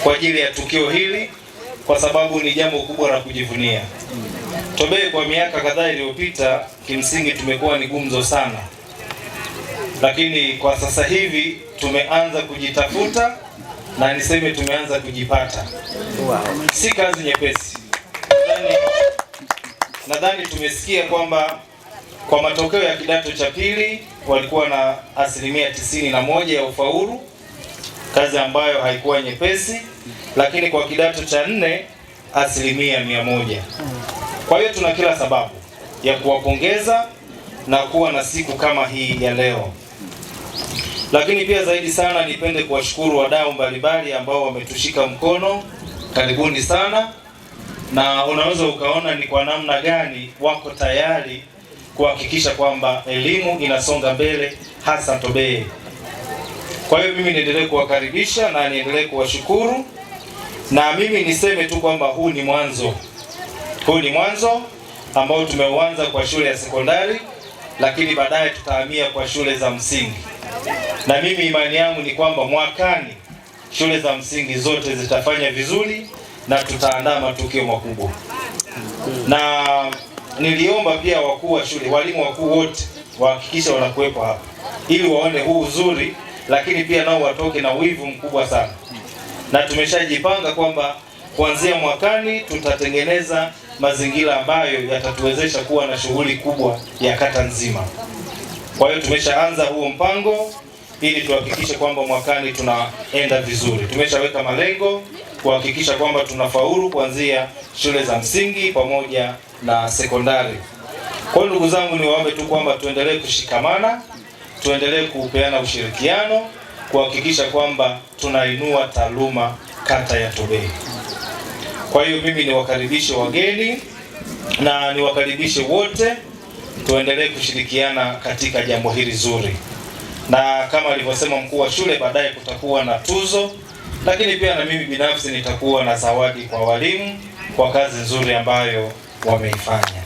kwa ajili ya tukio hili, kwa sababu ni jambo kubwa la kujivunia. Tobeye kwa miaka kadhaa iliyopita kimsingi tumekuwa ni gumzo sana, lakini kwa sasa hivi tumeanza kujitafuta na niseme tumeanza kujipata. Si kazi nyepesi. Nadhani tumesikia kwamba kwa matokeo ya kidato cha pili walikuwa na 91% ya ufaulu, kazi ambayo haikuwa nyepesi, lakini kwa kidato cha 4 100%. Kwa hiyo tuna kila sababu ya kuwapongeza na kuwa na siku kama hii ya leo. Lakini pia zaidi sana nipende kuwashukuru wadau mbalimbali ambao wametushika mkono. Karibuni sana, na unaweza ukaona ni kwa namna gani wako tayari kuhakikisha kwamba elimu inasonga mbele hasa Tobeye. Kwa hiyo mimi niendelee kuwakaribisha na niendelee kuwashukuru, na mimi niseme tu kwamba huu ni mwanzo. Huu ni mwanzo ambao tumeuanza kwa shule ya sekondari, lakini baadaye tutahamia kwa shule za msingi. Na mimi imani yangu ni kwamba mwakani shule za msingi zote zitafanya vizuri na tutaandaa matukio makubwa. Na niliomba pia wakuu wa shule, walimu wakuu wote wahakikisha wanakuwepo hapa ili waone huu uzuri, lakini pia nao watoke na wivu mkubwa sana. Na tumeshajipanga kwamba kuanzia mwakani tutatengeneza mazingira ambayo yatatuwezesha kuwa na shughuli kubwa ya kata nzima. Kwa hiyo tumeshaanza huo mpango ili tuhakikishe kwamba mwakani tunaenda vizuri. Tumeshaweka malengo kuhakikisha kwamba tunafaulu kuanzia shule za msingi pamoja na sekondari. Kwa hiyo ndugu zangu, niwaombe tu kwamba tuendelee kushikamana, tuendelee kupeana ushirikiano kuhakikisha kwamba tunainua taaluma kata ya Tobeye. Kwa hiyo mimi niwakaribishe wageni na niwakaribishe wote, tuendelee kushirikiana katika jambo hili zuri. Na kama alivyosema mkuu wa shule, baadaye kutakuwa na tuzo, lakini pia na mimi binafsi nitakuwa na zawadi kwa walimu kwa kazi nzuri ambayo wameifanya.